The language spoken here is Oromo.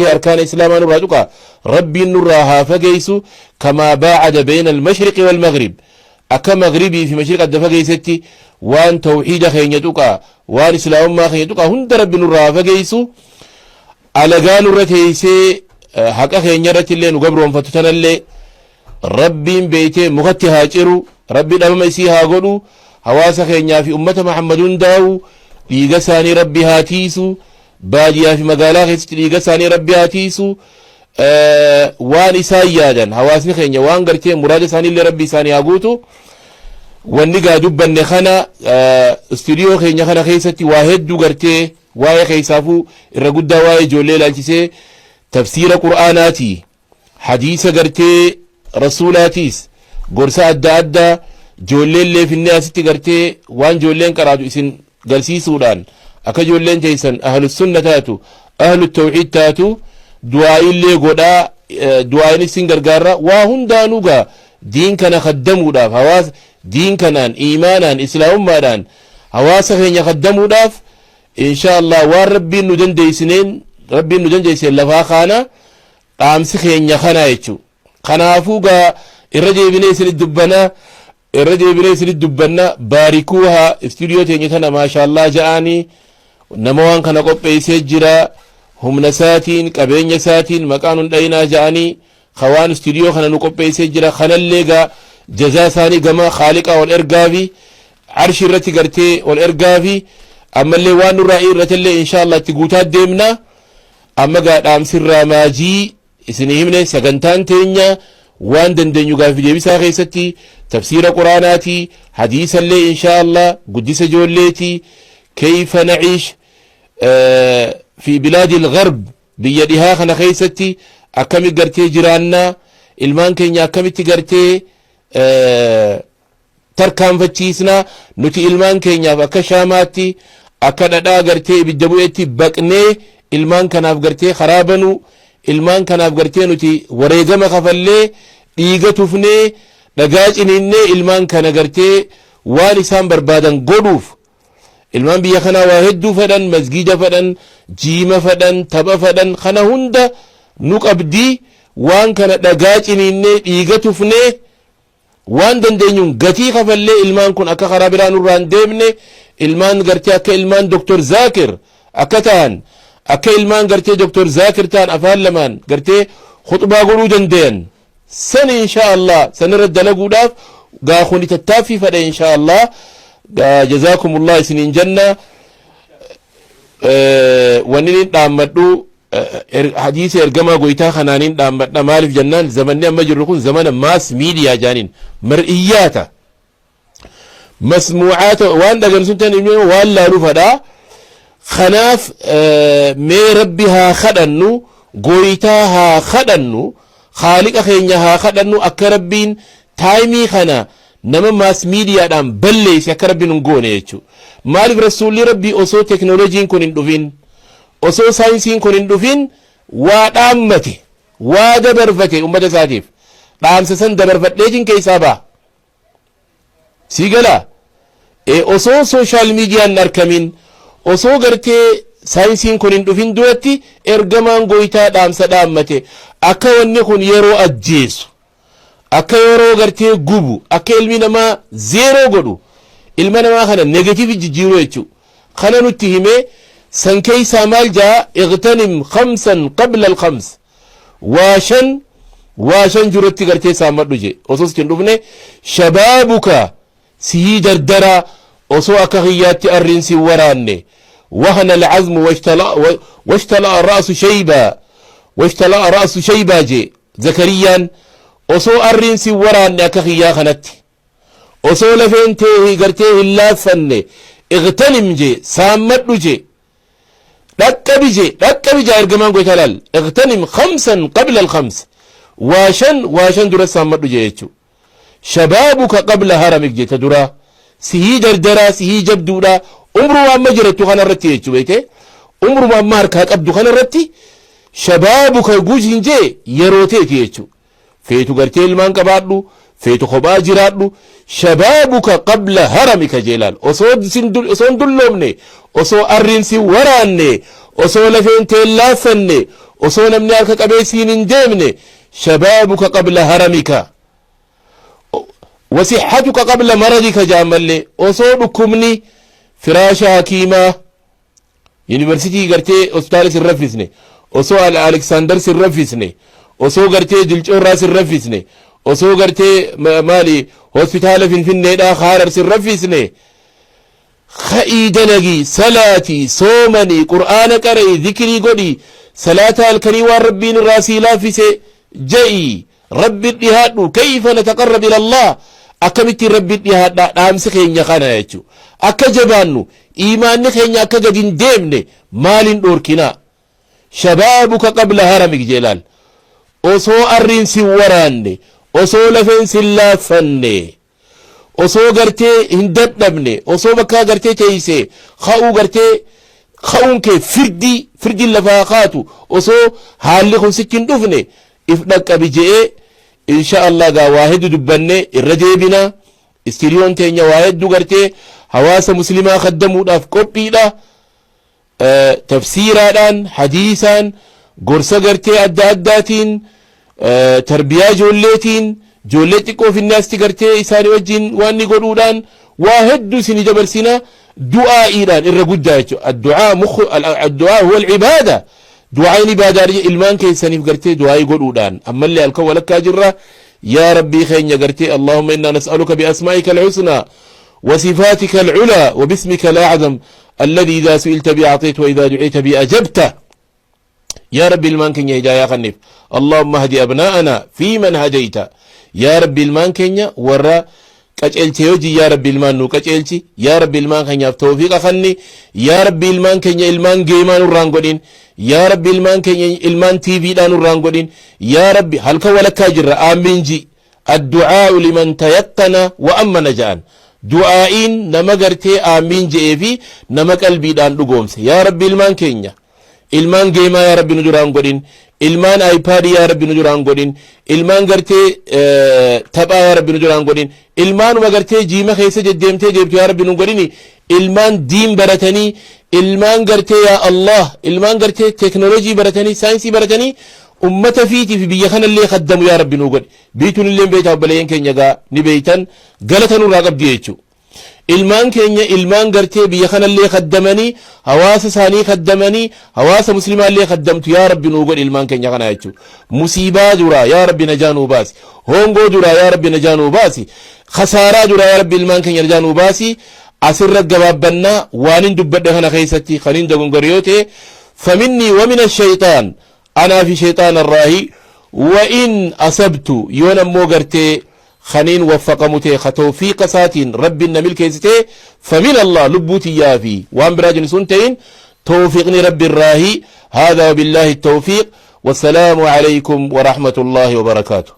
قرتي أركان إسلام نراجوكا ربي نراها فجيسو كما باعد بين المشرق والمغرب أكا مغربي في مشرق الدفاقيستي وان توحيد خينيتوكا وان إسلام ما خينيتوكا هند ربي نراها فجيسو على قالوا رتيسي حقا خينيرت اللي نقبرهم فتتنا اللي ربي بيتي مغتي هاجرو ربي نمم إسيها قلو هواسا خينيا في أمة محمد داو ليغساني ربي هاتيسو baadiyaa fi magaalaa keessatti dhiiga isaanii rabbi haatiisu waan isaan yaadan hawaasni keenya waan gartee muraada isaanii illee rabbi isaanii haa guutu wanni gaa dubbanne kana istuudiyoo keenya kana keessatti waa hedduu gartee waa'ee keessaafuu irra guddaa waa'ee ijoollee ilaalchisee tafsiira qur'aanaati hadiisa gartee rasuulaatiis gorsa adda addaa ijoollee illee finnee asitti gartee waan ijoolleen qaraatu isin galsiisuudhaan akka ijoolleen teessan ahlus sunna taatu ahlut tawhid taatu du'aa illee godhaa du'aan isin gargaara waa hundaanuu gaa diin kana khaddamuudhaaf hawaasa diin kanaan iimaanaan islaamummaadhaan hawaasa keenya khaddamuudhaaf inshallah waan rabbiin nu dandeessiseen lafaa kaana dhaamsi keenya kana jechu kanaafuu gaa irra deebinee isinit dubbanna baarikuuha istuudiyoo teenya tana maashaallah ja'anii nama waan kana qopheessee jira humna isaatiin qabeenya isaatiin maqaan hundayinaa ja'anii khawaan istuudiyoo kana nu qopheessee jira kanallee gaa jazaa isaanii gama khaaliqa wal ergaafi arshi irratti gartee wal ergaafi ammallee waan nurraa irratillee inshallah itti guutaa deemna amma gaa dhaamsirraa maajii isinii himne sagantaan teenya waan dandeenyu gaafi deebisaa keessatti tafsiira quraanaati hadiisallee inshallah guddisa ijoolleeti كيف نعيش في بلاد الغرب بيدها خنا خيستي أكمل قرتي جيراننا المان كينيا أكمل تقرتي تركان فتشيسنا نتي المان كينيا فكشاماتي أكدا قرتي بالدبويتي بقني المان كان قرتي خرابنو المان كان قرتي نتي وريقم خفلي إيغة تفني نقاج إني المان كان قرتي وانسان بربادا قلوف ilmaan biyya kana waa hedduu fedhan masgida fedhan jiima fedhan tapha fedhan kana hunda nu qabdii waan kana dhagaa ciniinnee dhiiga tufnee waan dandeenyuun gatii kafallee ilmaan kun akka karaa biraan irraan deemne ilmaan gartee akka ilmaan doktor zaakir akka ta'an akka ilmaan gartee doktor zaakir ta'an afaan lamaan gartee khutbaa godhuu dandeeyan san inshaallah sanirra dalaguudhaaf gaa kuni tattaaffii fedha inshaallah جزاكم الله سنين جنة ونين دامدو حديث ارجما قويتا خنانين دامدنا مالف جنان زمننا مجركون زمن ماس ميديا جانين مرئياتا مسموعات وان دغن سنتن ولا رفدا خناف مي ربها خدنو قويتاها خدنو خالق خينها خدنو اكربين تايمي خنا nama mass miidiyaadhaan balleessi akka rabbiin hin goone jechuudha. Maaliif rasuulli rabbii osoo teknooloojiin kun hin dhufin osoo saayinsiin kun hin dhufin waa dhaammate waa dabarfate ummata isaatiif dhaamsa san dabarfadheetiin keessaa ba'a. Sii gala osoo sooshaal miidiyaan arkamin osoo gartee saayinsiin kun hin dhufin duratti ergamaan gooytaa dhaamsa dhaammate akka wanni kun yeroo ajjeesu. akka yeroo gartee gubu akka ilmi namaa zeeroo godhu ilma namaa kana negatiiv jijjiiruu jechuudha kana nutti hime san keessaa maal jaa iqtanim khamsan qabla alkhams waashan jirutti gartee saamadhu je osoo sitin dhufne shabaabuka sihii dardara osoo akka hiyyaatti arriin si waraanne wahana alcazmu washtala ra'su shayba je zakariyaan osoo arriin si waraanne akka hiyyaa kanatti osoo lafeen tee gartee hin laaffanne iqtanim je saamadhu je dhaqqabi je ergamaan goota laal iqtanim khamsan qabla alkhams waashan dura saamadhu je jechuudha shabaabuka qabla haramik je ta dura sihii dardaraa sihii jabduudha umruma amma jirattu kanarratti jechuudha beekte umruma amma harkaa qabdu kanarratti shabaabuka guujin je yeroo teeti jechuudha feetu gartee ilmaan qabaadhu feetu kophaa jiraadhu shabaabuka qabla haramika jeelaal osoo dulloomne osoo arriin si waraanne osoo lafeen teellaafanne osoo namni harka qabeessiin hin deemne shabaabuka qabla haramika wasixatuka qabla maradika jaamalle osoo dhukkubni firaasha hakiimaa yuunivarsitii gartee hospitaala sin raffisne osoo aleksaandar sin raffisne osoo gartee dilcoorraa sin raffisne osoo gartee maali hospitaala finfinneedhaa haarar sin raffisne kha'ii dalagii salaatii soomanii qur'aana qara'ii dhikrii godhii salaata halkanii waan rabbiin irraa sii laaffise ja'i rabbi dhihaadhu kayfa nataqarrab ila allah akkamittiin rabbi dhihaadhaa dhaamsi keenya kana jechu akka jabaannu iimaanni keenya akka gad hin deemne maalin dhoorkinaa shabaabuka qabla haramik jeelaal osoo arriin sin waraanne osoo lafeen sin laaffanne osoo gartee hin dadhabne osoo bakkaa gartee teeyse ka'uu gartee ka'uun kee firdii lafaa kaatu osoo haalli kun sitti hin dhufne if dhaqqabi je'ee insha Allah gaa waa hedduu dubbanne irra deebina istiriyoon teenya waa hedduu gartee hawaasa muslimaa kaddamuudhaaf qophiidha tafsiiraadhaan hadiisaan gorsa gartee adda addaatiin tarbiyaa ijoolleetiin ijoollee xiqqoo finnaasti gartee isaanii wajjin waan ni godhuudhaan waa hedduu isinii dabarsina du'aa'iidhaan irra guddaa jechuudha addu'aa huwa alcibaada du'aa'iin ibaadaa ilmaan keessaniif gartee du'aa'ii godhuudhaan ammallee halkan walakkaa jirra yaa rabbii keenya gartee allahumma innaa nas'aluka biasmaa'ika alxusnaa وصفاتك العلى وباسمك الأعظم الذي إذا سئلت به أعطيت وإذا دعيت به أجبت يا رب المان كنيا هدايا خنف اللهم اهدي أبناءنا في من هديت يا رب المان كنيا ورا كأجلتي وجي يا رب المان نو كأجلتي يا رب المان كنيا توفيق خني يا رب المان كنيا المان جيمان الرانغودين يا رب المان كنيا المان تي في دان الرانغودين يا رب هل كولك كاجر آمين جي الدعاء لمن تيقن وأمن جان du'aa'iin nama gartee aamiin je'ee fi nama qalbiidhaan dhugoomse yaa rabbi ilmaan keenya ilmaan geemaa yaa rabbi nu duraan godhin ilmaan aayipaadii yaa rabbi nu duraan godhin ilmaan gartee taphaa yaa rabbi nu duraan godhin ilmaanuma gartee jiima keessa deddeemtee deebtu yaa rabbi nu godhini ilmaan diin baratanii ilmaan gartee yaa Allah ilmaan gartee teknoolojii baratanii saayinsii baratanii ummata fiitiif biyya kanallee kaddamu yaa rabbi nu godhi biituun illee beeytaa obboleeyyan keenya gaa ni beeytan galata nurraa qabdi jechuu ilmaan keenya ilmaan gartee biyya kanallee kaddamanii hawaasa isaanii kaddamanii hawaasa muslimaallee kaddamtu yaa rabbi nu godhi ilmaan keenya kana jechuu musiibaa duraa yaa rabbi najaa nuu baasi hongoo duraa yaa rabbi najaa nuu baasi khasaaraa duraa yaa rabbi ilmaan keenya najaa nuu baasi asirra gabaabbannaa waanin dubbadhe kana keessatti kaniin dogongoriyoo ta'e faminni wa min ashaytaan أنا في شيطان الراهي وإن أصبت يونا موغرتي خنين وفق متي توفيق ساتين رب النميل كيستي فمن الله لبوتي يافي وان براجن سنتين توفيقني رب الراهي هذا وبالله التوفيق والسلام عليكم ورحمة الله وبركاته